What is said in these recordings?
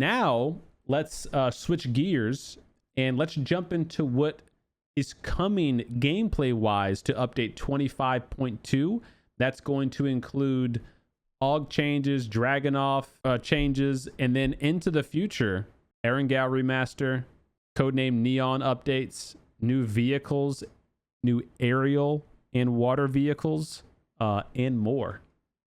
now let's switch gears and let's jump into what is coming gameplay wise to update 25.2. That's going to include AUG changes, Dragunov changes, and then into the future, Erangel Remaster, codename Neon updates, new vehicles, new aerial and water vehicles, and more.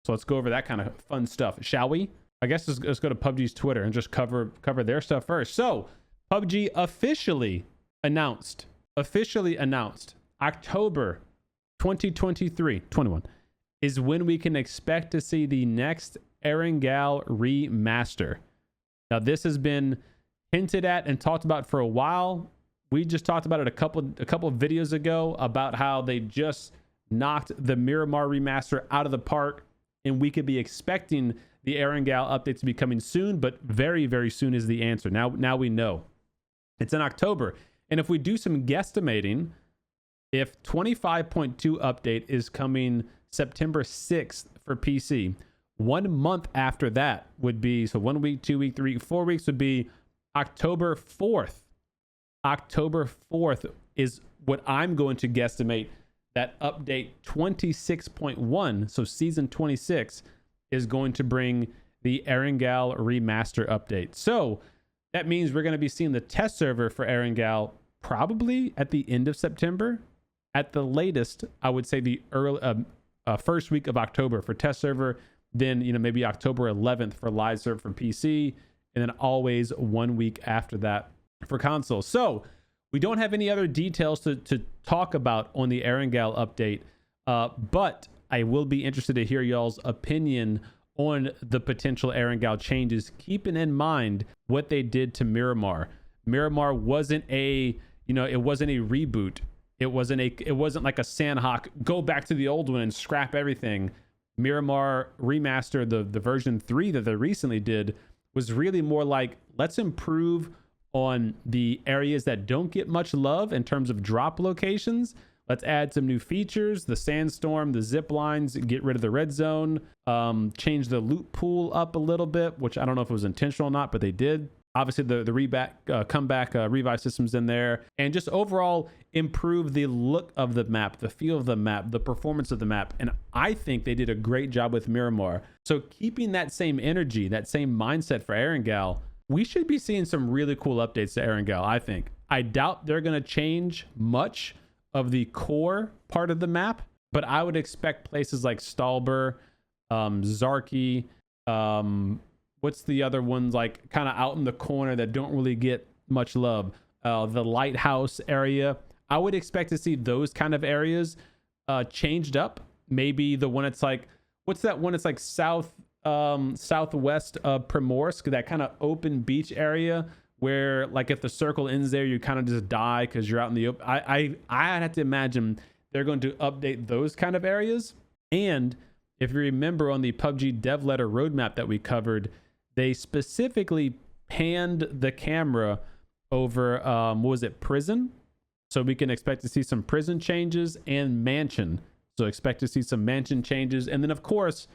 So let's go over that kind of fun stuff, shall we? I guess let's go to PUBG's Twitter and just cover their stuff first. So PUBG officially announced October 2021 is when we can expect to see the next Erangel Remaster. Now this has been hinted at and talked about for a while. We just talked about it a couple of videos ago about how they just knocked the Miramar remaster out of the park, and we could be expecting the Erangel update to be coming soon, but very, very soon is the answer. Now we know. It's in October. And if we do some guesstimating, if 25.2 update is coming September 6th for PC, 1 month after that would be, so 1 week, 2 week, 3 week, 4 weeks would be October 4th. October 4th is what I'm going to guesstimate that update 26.1, so season 26, is going to bring the Erangel Remaster update. So that means we're going to be seeing the test server for Erangel probably at the end of September. At the latest, I would say the early first week of October for test server, then maybe October 11th for live serve for PC, and then always 1 week after that for console. So we don't have any other details to talk about on the Erangel update, but I will be interested to hear y'all's opinion on the potential Erangel changes, keeping in mind what they did to Miramar. Miramar wasn't it wasn't a reboot. It wasn't like a Sandhawk, go back to the old one and scrap everything. Miramar Remaster, the version 3 that they recently did, was really more like, let's improve on the areas that don't get much love in terms of drop locations. Let's add some new features, the sandstorm, the zip lines, get rid of the red zone, change the loot pool up a little bit, which I don't know if it was intentional or not, but they did. Obviously the comeback revive systems in there, and just overall improve the look of the map, the feel of the map, the performance of the map. And I think they did a great job with Miramar. So keeping that same energy, that same mindset for Erangel, we should be seeing some really cool updates to Erangel, I think. I doubt they're going to change much of the core part of the map, but I would expect places like Stalber, Zarki, what's the other ones like kind of out in the corner that don't really get much love? The lighthouse area. I would expect to see those kind of areas changed up. Maybe the one it's like, what's that one? It's like southwest of Primorsk, that kind of open beach area where, like, if the circle ends there, you kind of just die because you're out in the open. I have to imagine they're going to update those kind of areas. And if you remember on the PUBG dev letter roadmap that we covered, they specifically panned the camera over, prison? So we can expect to see some prison changes and mansion. So expect to see some mansion changes. And then, of course,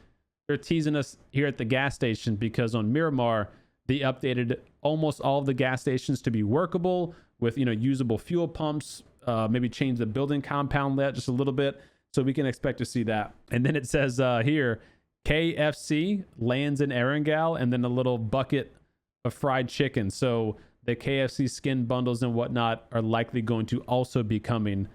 they're teasing us here at the gas station because on Miramar, they updated almost all of the gas stations to be workable with, usable fuel pumps, maybe change the building compound layout just a little bit. So we can expect to see that. And then it says here, KFC lands in Erangel, and then a little bucket of fried chicken. So the KFC skin bundles and whatnot are likely going to also be coming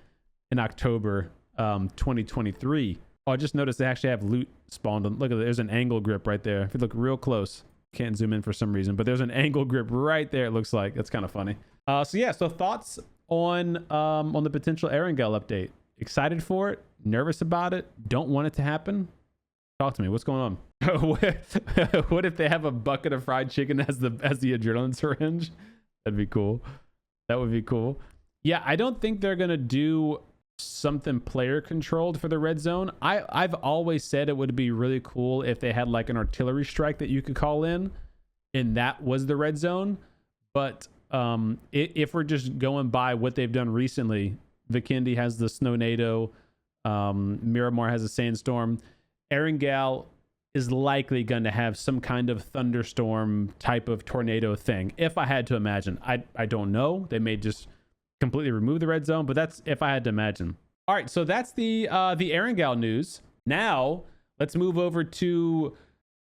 in October 2023. Oh, I just noticed they actually have loot spawned. Look at that. There's an angle grip right there. If you look real close, can't zoom in for some reason, but there's an angle grip right there. It looks like. That's kind of funny. So thoughts on the potential Erangel update? Excited for it? Nervous about it? Don't want it to happen? Talk to me. What's going on? What if they have a bucket of fried chicken as the adrenaline syringe? That'd be cool. That would be cool. Yeah, I don't think they're gonna do something player controlled for the red zone. I've always said it would be really cool if they had like an artillery strike that you could call in, and that was the red zone. But if we're just going by what they've done recently, Vikendi has the Snownado, Miramar has a sandstorm. Erangel is likely going to have some kind of thunderstorm type of tornado thing. If I had to imagine, I don't know. They may just completely remove the red zone, but that's if I had to imagine. All right, so that's the Erangel news. Now let's move over to,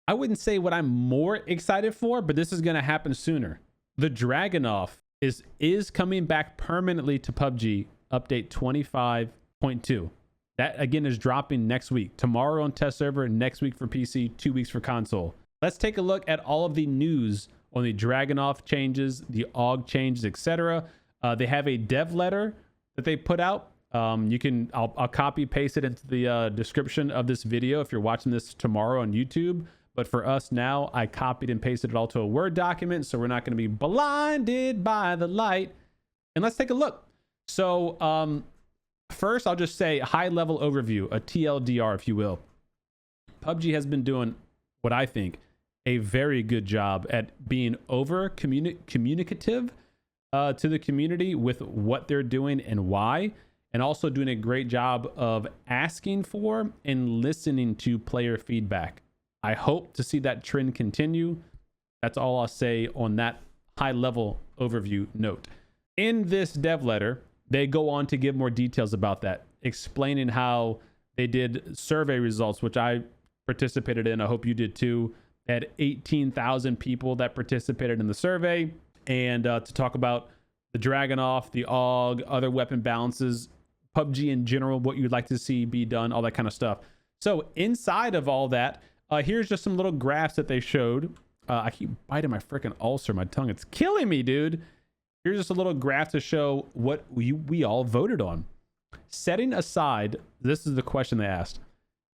I wouldn't say what I'm more excited for, but this is going to happen sooner. The Dragunov is coming back permanently to PUBG, update 25.2. That again is dropping next week. Tomorrow on test server, next week for PC, 2 weeks for console. Let's take a look at all of the news on the Dragunov changes, the AUG changes, etc. They have a dev letter that they put out. I'll copy paste it into the description of this video if you're watching this tomorrow on YouTube. But for us now, I copied and pasted it all to a Word document, so we're not going to be blinded by the light. And let's take a look. So first, I'll just say high-level overview, a TLDR, if you will. PUBG has been doing what I think a very good job at being communicative to the community with what they're doing and why, and also doing a great job of asking for and listening to player feedback. I hope to see that trend continue. That's all I'll say on that high-level overview note. In this dev letter, they go on to give more details about that, explaining how they did survey results, which I participated in. I hope you did too. They had 18,000 people that participated in the survey, and to talk about the Dragunov, the AUG, other weapon balances, PUBG in general, what you'd like to see be done, all that kind of stuff. So inside of all that, here's just some little graphs that they showed. I keep biting my freaking ulcer, my tongue. It's killing me, dude. Here's just a little graph to show what we all voted on. Setting aside, this is the question they asked.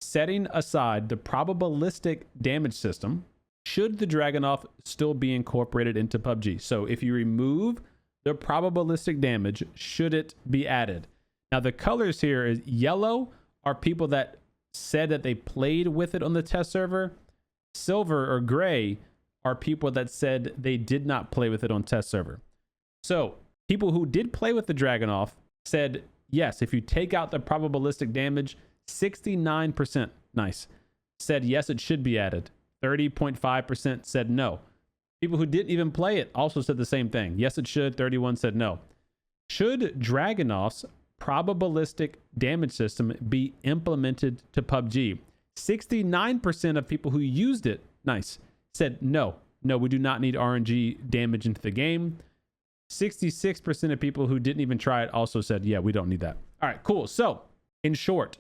Setting aside the probabilistic damage system, should the Dragunov still be incorporated into PUBG? So if you remove the probabilistic damage, should it be added? Now the colors here is yellow are people that said that they played with it on the test server. Silver or gray are people that said they did not play with it on test server. So people who did play with the Dragunov said, yes, if you take out the probabilistic damage, 69%, nice, said yes, it should be added. 30.5% said no. People who didn't even play it also said the same thing. Yes, it should. 31 said no. Should Dragunov's probabilistic damage system be implemented to PUBG? 69% of people who used it, nice, said no. No, we do not need RNG damage into the game. 66% of people who didn't even try it also said, yeah, we don't need that. All right, cool. So in short,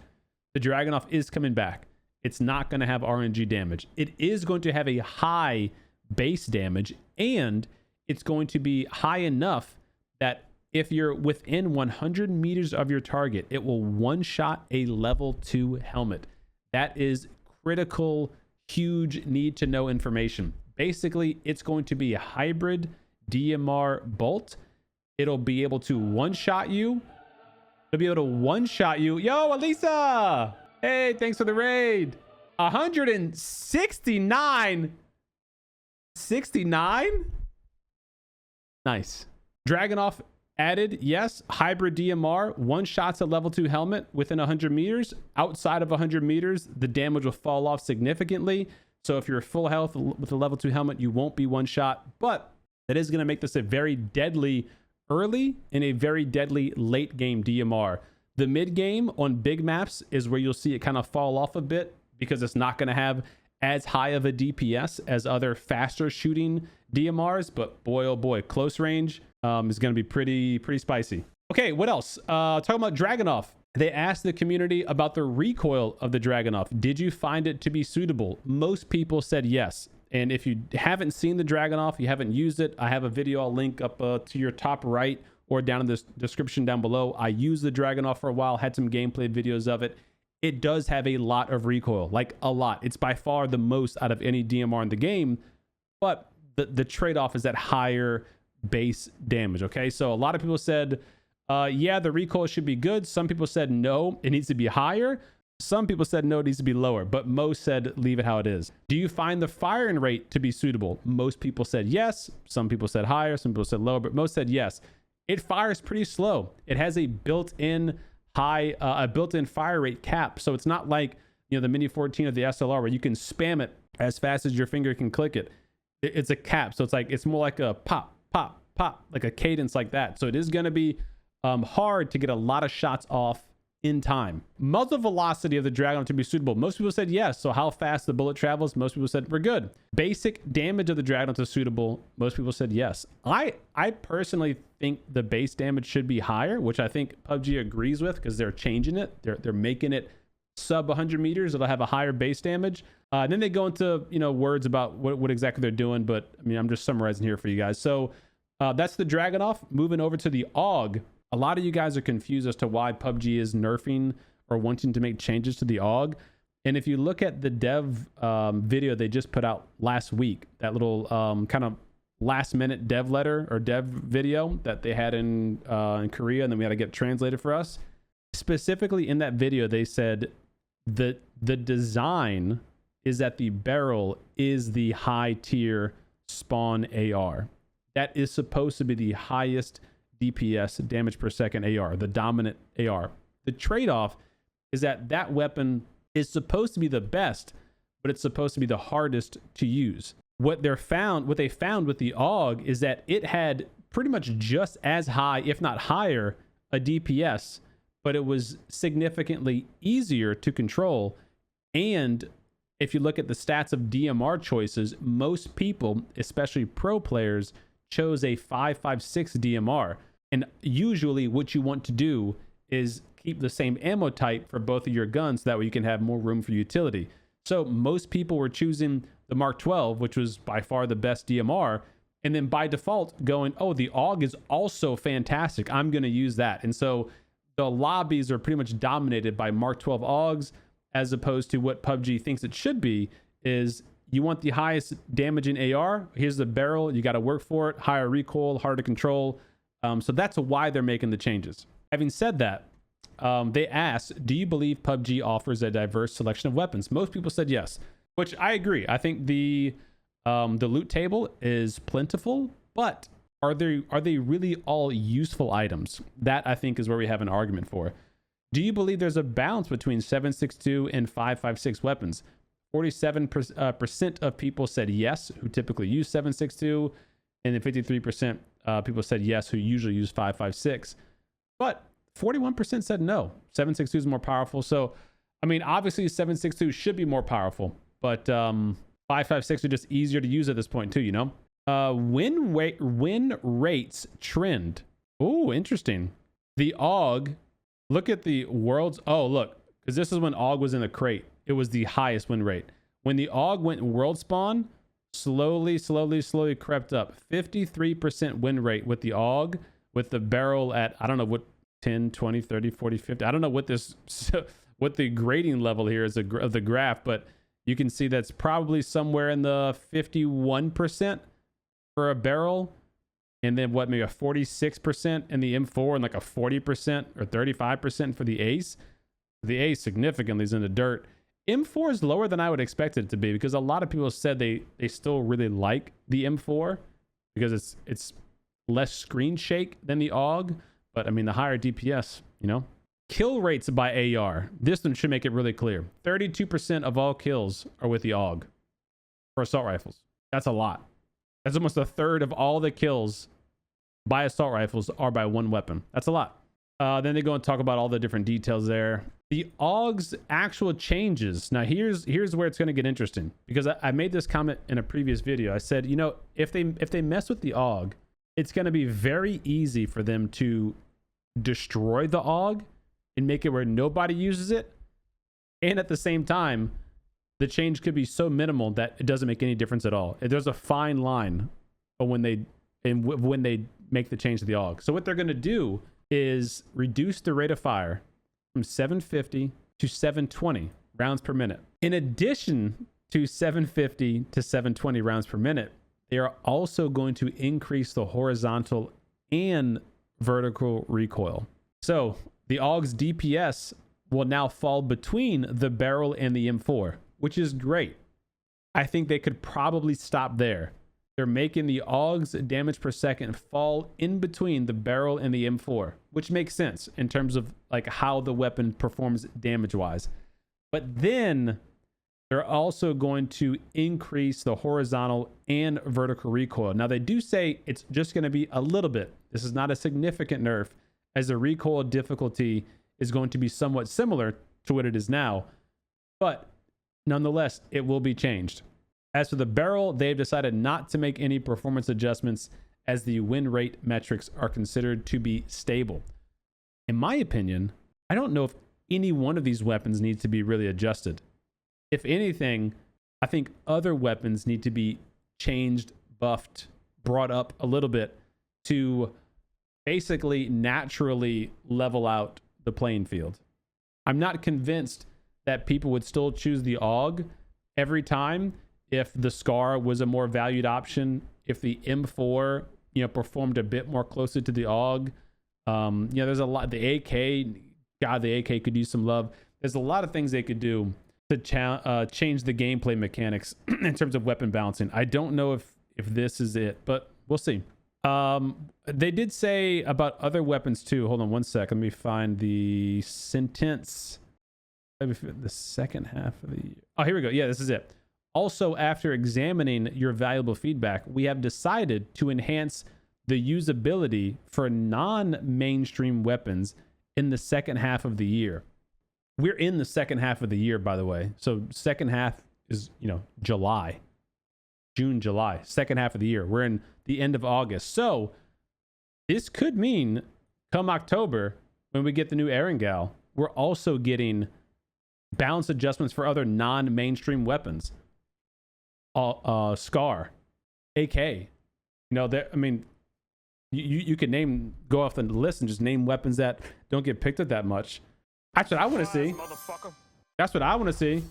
the Dragunov is coming back. It's not going to have RNG damage. It is going to have a high base damage, and it's going to be high enough that if you're within 100 meters of your target, it will one-shot a level 2 helmet. That is critical, huge need to know information. Basically, it's going to be a hybrid DMR bolt. It'll be able to one-shot you. It'll be able to one-shot you. Yo, Elisa! Hey, thanks for the raid. 169. 69? Nice. Dragunov added, yes, hybrid DMR, one shots a level 2 helmet within 100 meters. Outside of 100 meters, the damage will fall off significantly. So if you're full health with a level 2 helmet, you won't be one shot. But that is going to make this a very deadly early and a very deadly late game DMR. The mid game on big maps is where you'll see it kind of fall off a bit because it's not going to have as high of a DPS as other faster shooting DMRs. But boy, oh boy, close range is going to be pretty spicy. Okay, what else? Talking about Dragunov. They asked the community about the recoil of the Dragunov. Did you find it to be suitable? Most people said yes. And if you haven't seen the Dragunov, you haven't used it, I have a video I'll link up to your top right or down in the description down below. I used the Dragunov for a while, had some gameplay videos of it. It does have a lot of recoil, like a lot. It's by far the most out of any DMR in the game, but the trade-off is that higher base damage, okay? So a lot of people said, yeah, the recoil should be good. Some people said, no, it needs to be higher. Some people said no, it needs to be lower, but most said leave it how it is. Do you find the firing rate to be suitable? Most people said yes. Some people said higher. Some people said lower, but most said yes. It fires pretty slow. It has a built-in fire rate cap. So it's not like you know, the Mini 14 or the SLR, where you can spam it as fast as your finger can click it. It's a cap, so it's more like a pop, pop, pop, like a cadence like that. So it is going to be hard to get a lot of shots off in time. Muzzle velocity of the Dragunov to be suitable. Most people said yes. So how fast the bullet travels, most people said we're good. Basic damage of the Dragunov is suitable. Most people said yes. I personally think the base damage should be higher, which I think PUBG agrees with, because they're changing it. They're making it sub 100 meters. It'll have a higher base damage. And then they go into, you know, words about what exactly they're doing. But I mean, I'm just summarizing here for you guys. So that's the Dragunov. Moving over to the AUG. A lot of you guys are confused as to why PUBG is nerfing or wanting to make changes to the AUG. And if you look at the dev video they just put out last week, that little kind of last minute dev letter or dev video that they had in Korea, and then we had to get translated for us. Specifically in that video, they said that the design is that the barrel is the high tier spawn AR. That is supposed to be the highest DPS, damage per second AR, the dominant AR. The trade-off is that that weapon is supposed to be the best, but it's supposed to be the hardest to use. What they found with the AUG is that it had pretty much just as high, if not higher, a DPS, but it was significantly easier to control. And if you look at the stats of DMR choices, most people, especially pro players, chose a 5.56 DMR. And usually what you want to do is keep the same ammo type for both of your guns, so that way you can have more room for utility. So most people were choosing the Mark 12, which was by far the best DMR, and then by default going, oh, the AUG is also fantastic, I'm going to use that. And so the lobbies are pretty much dominated by Mark 12 AUGs, as opposed to what PUBG thinks it should be, is you want the highest damaging AR, here's the barrel, you got to work for it, higher recoil, harder to control. So that's why they're making the changes. Having said that, they asked, do you believe PUBG offers a diverse selection of weapons? Most people said yes, which I agree. I think the loot table is plentiful, but are they really all useful items? That I think is where we have an argument for. Do you believe there's a balance between 7.62 and 5.56 weapons? 47% of people said yes, who typically use 7.62, and then 53% people said yes, who usually use 5.56. But 41% said no, 7.62 is more powerful. So, I mean, obviously 7.62 should be more powerful, but 5.56 are just easier to use at this point too, you know? Win rates trend. Oh, interesting. The AUG, look at the world's, oh, look, because this is when AUG was in the crate. It was the highest win rate. When the AUG went world spawn, slowly crept up. 53% win rate with the AUG, with the barrel at, I don't know what, 10, 20, 30, 40, 50. I don't know what this, what the grading level here is of the graph, but you can see that's probably somewhere in the 51% for a barrel. And then what, maybe a 46% in the M4 and like a 40% or 35% for the Ace. The Ace significantly is in the dirt. M4 is lower than I would expect it to be, because a lot of people said they still really like the M4 because it's less screen shake than the AUG. But I mean, the higher DPS, you know. Kill rates by AR. This one should make it really clear. 32% of all kills are with the AUG for assault rifles. That's a lot. That's almost a third of all the kills by assault rifles are by one weapon. That's a lot. Then they go and talk about all the different details there. The AUG's actual changes. Now here's where it's going to get interesting, because I made this comment in a previous video. I said, you know, if they mess with the AUG, it's going to be very easy for them to destroy the AUG and make it where nobody uses it. And at the same time, the change could be so minimal that it doesn't make any difference at all. There's a fine line when they make the change to the AUG. So what they're going to do is reduce the rate of fire from 750 to 720 rounds per minute. In addition to 750 to 720 rounds per minute, they are also going to increase the horizontal and vertical recoil. So the AUG's DPS will now fall between the barrel and the M4, which is great. I think they could probably stop there. They're making the AUG's damage per second fall in between the barrel and the M4, which makes sense in terms of like how the weapon performs damage wise. But then they're also going to increase the horizontal and vertical recoil. Now, they do say it's just going to be a little bit. This is not a significant nerf, as the recoil difficulty is going to be somewhat similar to what it is now. But nonetheless, it will be changed. As for the barrel, they've decided not to make any performance adjustments, as the win rate metrics are considered to be stable. In my opinion, I don't know if any one of these weapons needs to be really adjusted. If anything, I think other weapons need to be changed, buffed, brought up a little bit to basically naturally level out the playing field. I'm not convinced that people would still choose the AUG every time if the SCAR was a more valued option, if the M4, performed a bit more closely to the AUG. There's a lot. The AK, God, the AK could use some love. There's a lot of things they could do to change the gameplay mechanics in terms of weapon balancing. I don't know if this is it, but we'll see. They did say about other weapons too. Hold on one sec. Let me find the sentence. The second half of the year. Oh, here we go. Yeah, this is it. Also, after examining your valuable feedback, we have decided to enhance the usability for non-mainstream weapons in the second half of the year. We're in the second half of the year, by the way. So second half is, July. June, July. Second half of the year. We're in the end of August. So this could mean come October, when we get the new Erangel, we're also getting balance adjustments for other non-mainstream weapons. SCAR, AK. You could go off the list and just name weapons that don't get picked up that much. That's what I want to see. That's what I want to see.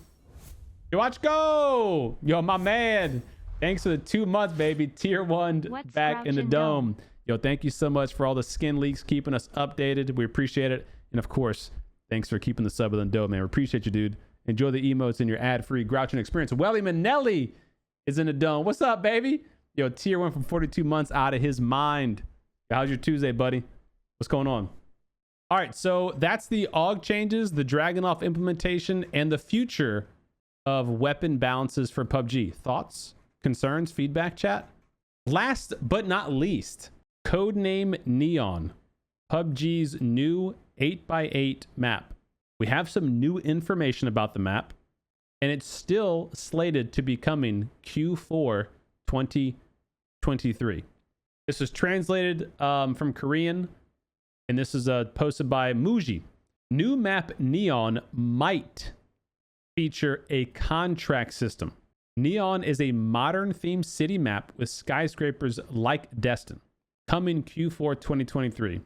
Yo, watch go. Yo, my man. Thanks for the 2 months, baby. Tier 1 back in the dome. Yo, thank you so much for all the skin leaks, keeping us updated. We appreciate it. And of course, thanks for keeping the sub in the dome, man. We appreciate you, dude. Enjoy the emotes in your ad-free Grouching experience. Welly Manelli is in the dome. What's up, baby? Yo, tier 1 from 42 months, out of his mind. How's your Tuesday, buddy? What's going on? All right, so that's the AUG changes, the Dragunov implementation, and the future of weapon balances for PUBG. Thoughts, concerns, feedback, chat? Last but not least, codename Neon, PUBG's new 8x8 map. We have some new information about the map, and it's still slated to be coming Q4 2023. This is translated from Korean, and this is posted by Muji. New map Neon might feature a contract system. Neon is a modern themed city map with skyscrapers like Destin. Coming Q4 2023.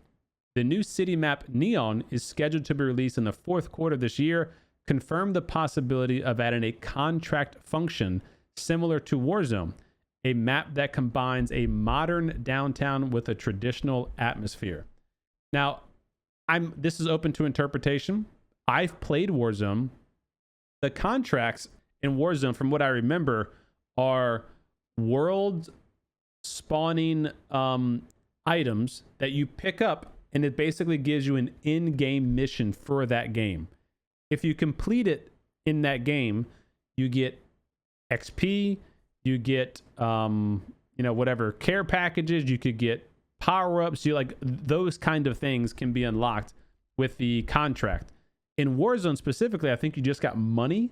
The new city map Neon is scheduled to be released in the fourth quarter of this year. Confirmed the possibility of adding a contract function similar to Warzone, a map that combines a modern downtown with a traditional atmosphere. Now, this is open to interpretation. I've played Warzone. The contracts in Warzone, from what I remember, are world spawning items that you pick up, and it basically gives you an in-game mission for that game. If you complete it in that game, you get XP, you get whatever care packages, you could get power-ups, those kind of things can be unlocked with the contract. In Warzone specifically, I think you just got money,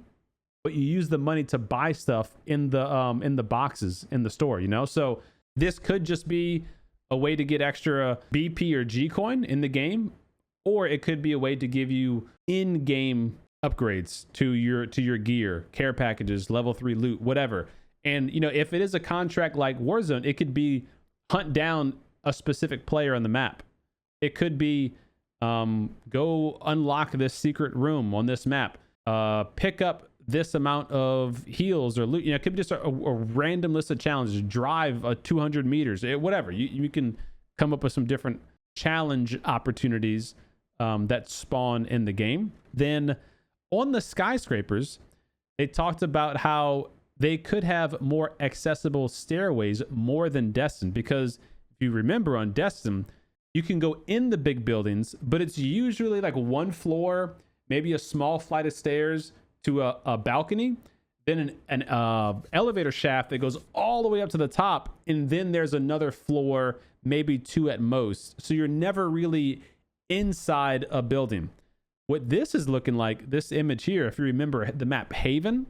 but you use the money to buy stuff in the boxes in the store, So this could just be a way to get extra BP or G coin in the game, or it could be a way to give you in-game upgrades to your gear, care packages, level 3 loot, whatever. And if it is a contract like Warzone, it could be hunt down a specific player on the map. It could be go unlock this secret room on this map, pick up this amount of heals or loot. It could be just a random list of challenges, drive 200 meters, whatever. You can come up with some different challenge opportunities that spawn in the game. Then on the skyscrapers, they talked about how they could have more accessible stairways more than Destin, because if you remember on Destin, you can go in the big buildings, but it's usually like one floor, maybe a small flight of stairs, to a balcony, then an elevator shaft that goes all the way up to the top, and then there's another floor, maybe 2 at most. So you're never really inside a building. What this is looking like, this image here, if you remember the map Haven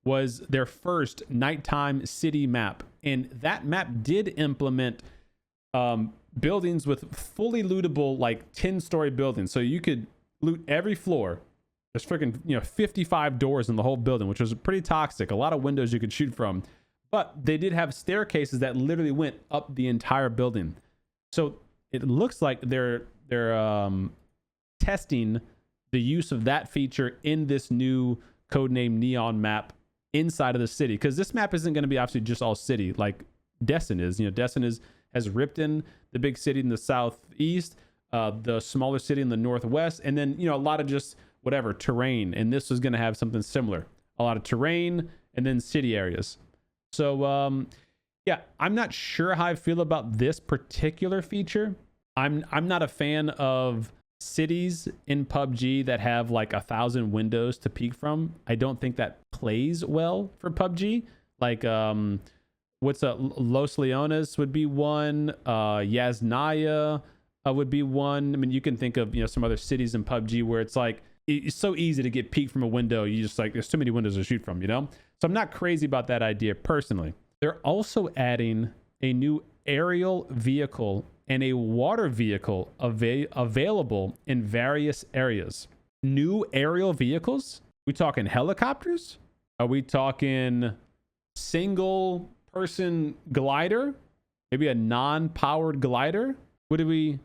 was their first nighttime city map, and that map did implement buildings with fully lootable, like 10-story buildings, so you could loot every floor. There's freaking 55 doors in the whole building, which was pretty toxic. A lot of windows you could shoot from, but they did have staircases that literally went up the entire building. So it looks like they're testing the use of that feature in this new codename Neon map inside of the city, because this map isn't going to be obviously just all city like Destin is. Destin has ripped in the big city in the southeast, the smaller city in the northwest, and then a lot of just whatever terrain. And this was going to have something similar, a lot of terrain and then city areas. So yeah, I'm not sure how I feel about this particular feature. I'm not a fan of cities in PUBG that have like 1,000 windows to peek from. I don't think that plays well for PUBG. Like Los Leones would be one, Yasnaya would be one. I mean, you can think of some other cities in PUBG where it's like it's so easy to get peeked from a window. You just like, there's too many windows to shoot from, So I'm not crazy about that idea personally. They're also adding a new aerial vehicle and a water vehicle available in various areas. New aerial vehicles? We talking helicopters? Are we talking single person glider? Maybe a non-powered glider? What are we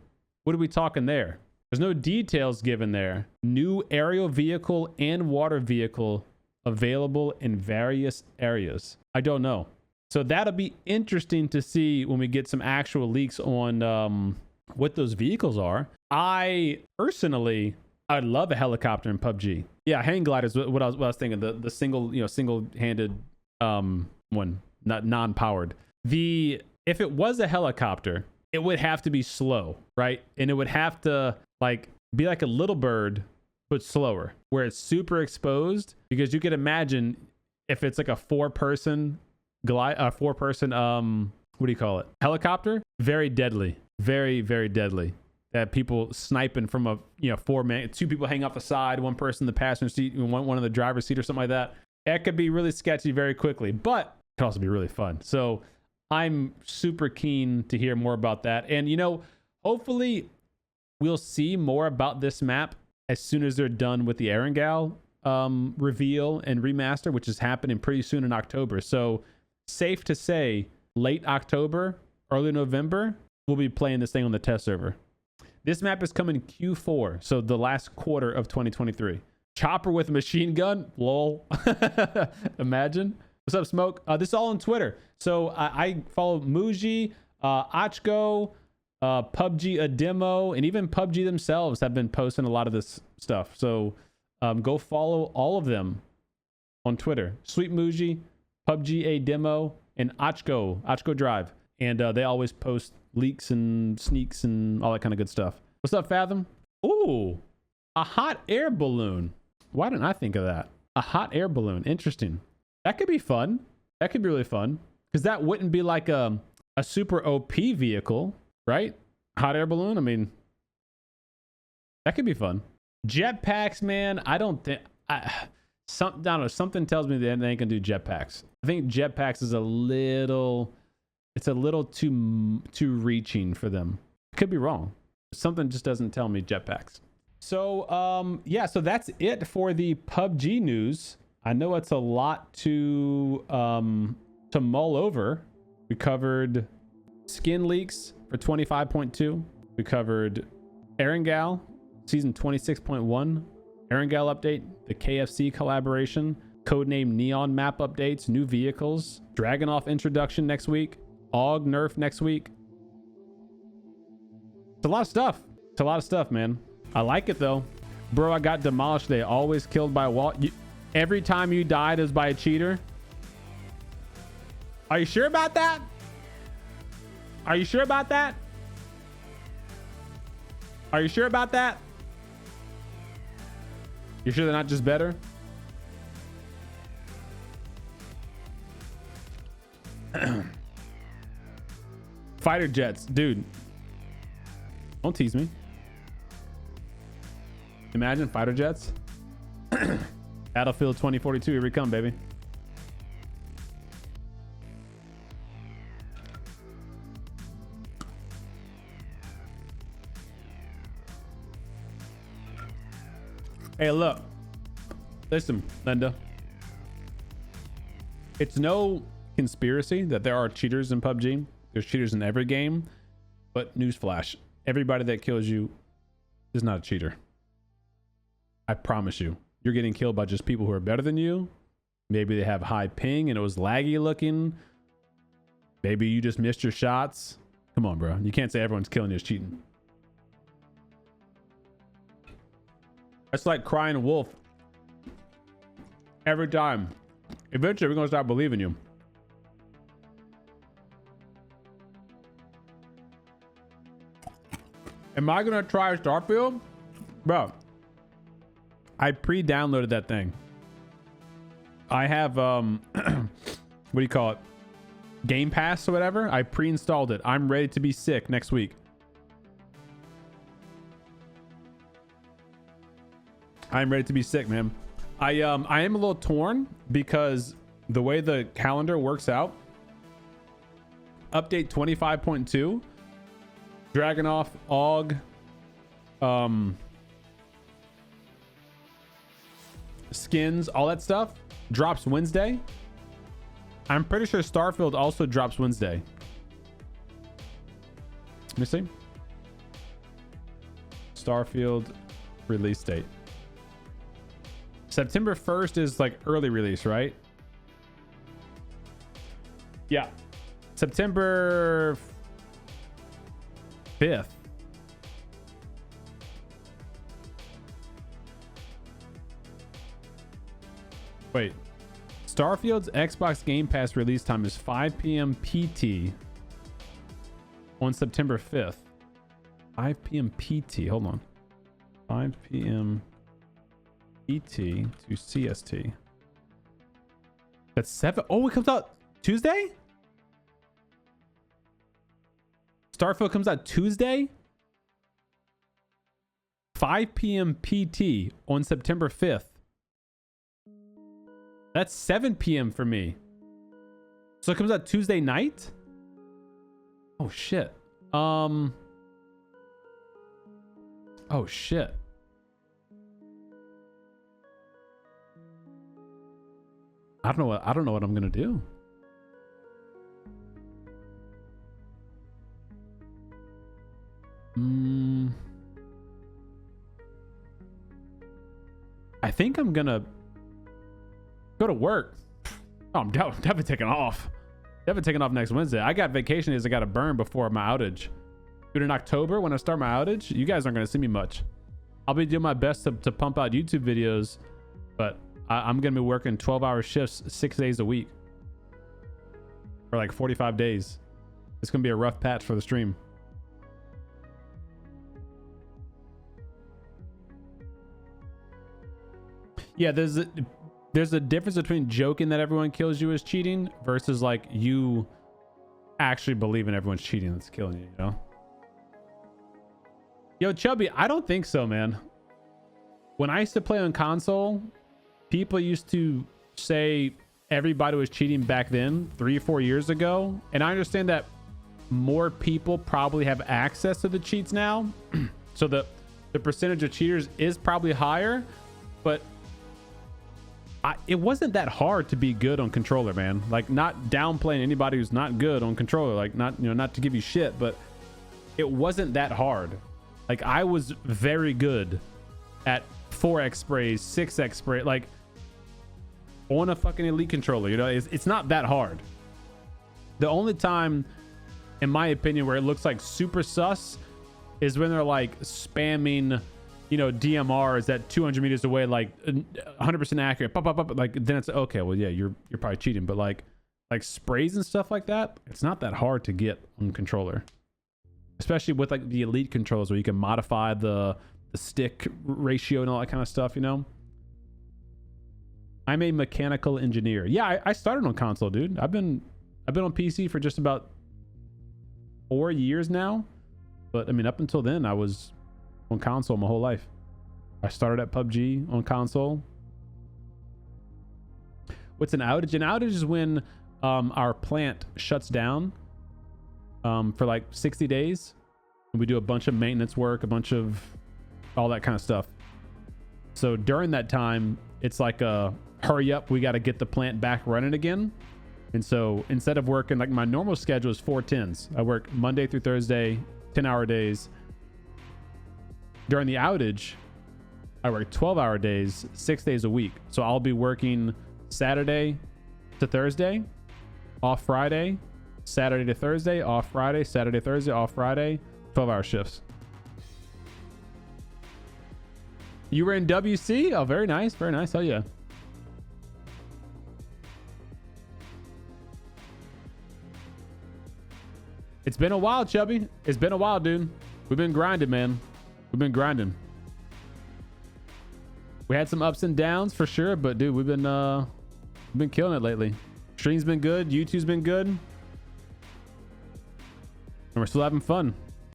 talking there? There's no details given there. New aerial vehicle and water vehicle available in various areas. I don't know. So that'll be interesting to see when we get some actual leaks on what those vehicles are. I personally, I'd love a helicopter in PUBG. Yeah, hang gliders. What I was thinking. The single-handed one, not non-powered. If it was a helicopter, it would have to be slow, right? And it would have to be like a little bird, but slower, where it's super exposed. Because you could imagine if it's like a four-person helicopter, very deadly, very, very deadly. That people sniping from a 4-man, 2 people hang off the side, 1 person in the passenger seat, one in the driver's seat or something like that. That could be really sketchy very quickly, but it could also be really fun. So I'm super keen to hear more about that. And hopefully we'll see more about this map as soon as they're done with the Erangel reveal and remaster, which is happening pretty soon in October. So safe to say late October, early November, we'll be playing this thing on the test server. This map is coming Q4, so the last quarter of 2023. Chopper with a machine gun, lol. Imagine. What's up, Smoke? This is all on Twitter. So I follow Muji, Ochgo, PUBG a demo, and even PUBG themselves have been posting a lot of this stuff. So go follow all of them on Twitter. Sweet Muji, PUBG a demo, and Ochgo Drive. And they always post leaks and sneaks and all that kind of good stuff. What's up, Fathom? Ooh, a hot air balloon. Why didn't I think of that? A hot air balloon. Interesting. That could be fun. That could be really fun. Because that wouldn't be like a super OP vehicle, right? Hot air balloon. I mean, that could be fun. Jetpacks, man. I don't think... I don't know. Something tells me that they ain't gonna do jetpacks. I think jetpacks is a little too reaching for them. Could be wrong. Something just doesn't tell me jetpacks. So yeah, so that's it for the PUBG news. I know it's a lot to mull over. We covered skin leaks for 25.2. We covered Erangel season 26.1, Erangel update, the KFC collaboration, codename Neon map updates, new vehicles, Dragunov introduction next week, AUG nerf next week. It's a lot of stuff. It's a lot of stuff, man. I like it though. Bro, I got demolished today. Always killed by a wall. Every time you died is by a cheater. Are you sure about that? Are you sure about that? Are you sure about that? You sure they're not just better? Fighter jets, dude. Don't tease me. Imagine fighter jets. Battlefield 2042, here we come, baby. Hey, look. Listen, Linda. It's no conspiracy that there are cheaters in PUBG. There's cheaters in every game. But newsflash, everybody that kills you is not a cheater. I promise you. You're getting killed by just people who are better than you. Maybe they have high ping and it was laggy looking. Maybe you just missed your shots. Come on, bro. You can't say everyone's killing you is cheating. It's like crying wolf. Every time. Eventually, we're going to start believing you. Am I going to try Starfield? Bro, I pre-downloaded that thing. I have, what do you call it? Game Pass or whatever. I pre-installed it. I'm ready to be sick next week. I'm ready to be sick, man. I am a little torn because the way the calendar works out. Update 25.2. Dragunov, AUG, skins, all that stuff drops Wednesday. I'm pretty sure Starfield also drops Wednesday. Let me see. Starfield release date. September 1st is like early release, right? Yeah. September 5th. Wait. Starfield's Xbox Game Pass release time is 5 p.m. PT on September 5th. 5 p.m. PT. Hold on. 5 p.m. PT to CST. That's 7. Oh, it comes out Tuesday? Starfield comes out Tuesday? 5 p.m. PT on September 5th. That's 7 p.m. for me. So it comes out Tuesday night? Oh, shit. Oh, shit. I don't know what I'm gonna do. I think I'm gonna go to work. Oh, I'm definitely taking off. Definitely taking off next Wednesday. I got vacation days I gotta burn before my outage. Dude, in October when I start my outage, you guys aren't gonna see me much. I'll be doing my best to pump out YouTube videos, but I'm gonna be working 12-hour shifts 6 days a week for like 45 days. It's gonna be a rough patch for the stream. Yeah, there's a difference between joking that everyone kills you is cheating versus like you actually believing everyone's cheating that's killing you, you know? Yo, Chubby, I don't think so, man. When I used to play on console, people used to say everybody was cheating back then, 3 or 4 years ago. And I understand that more people probably have access to the cheats now. So the percentage of cheaters is probably higher, but it wasn't that hard to be good on controller, man. Like, not downplaying anybody who's not good on controller, like not to give you shit, but it wasn't that hard. Like, I was very good at 4x sprays, 6x spray, like on a fucking elite controller, you know. It's not that hard. The only time, in my opinion, where it looks like super sus is when they're like spamming, you know, DMRs at 200 meters away, like 100% accurate, pop, pop, pop, like then it's okay. Well, yeah, you're probably cheating, but like sprays and stuff like that, it's not that hard to get on controller, especially with like the elite controllers where you can modify the stick ratio and all that kind of stuff, you know. I'm a mechanical engineer. Yeah, I started on console, dude. I've been on PC for just about 4 years now. But I mean, up until then, I was on console my whole life. I started at PUBG on console. What's an outage? An outage is when our plant shuts down for like 60 days. And we do a bunch of maintenance work, a bunch of all that kind of stuff. So during that time, it's like a hurry up. We got to get the plant back running again. And so instead of working, like my normal schedule is 4 10s. I work Monday through Thursday, 10-hour days. During the outage, I work 12-hour days, 6 days a week. So I'll be working Saturday to Thursday, off Friday, Saturday to Thursday, off Friday, Saturday, Thursday, off Friday, 12-hour shifts. You were in WC? Oh, very nice. Very nice. Hell yeah. It's been a while, Chubby. It's been a while, dude. We've been grinding, man. We've been grinding. We had some ups and downs for sure, but dude, we've been killing it lately. Stream's been good. YouTube's been good. And we're still having fun.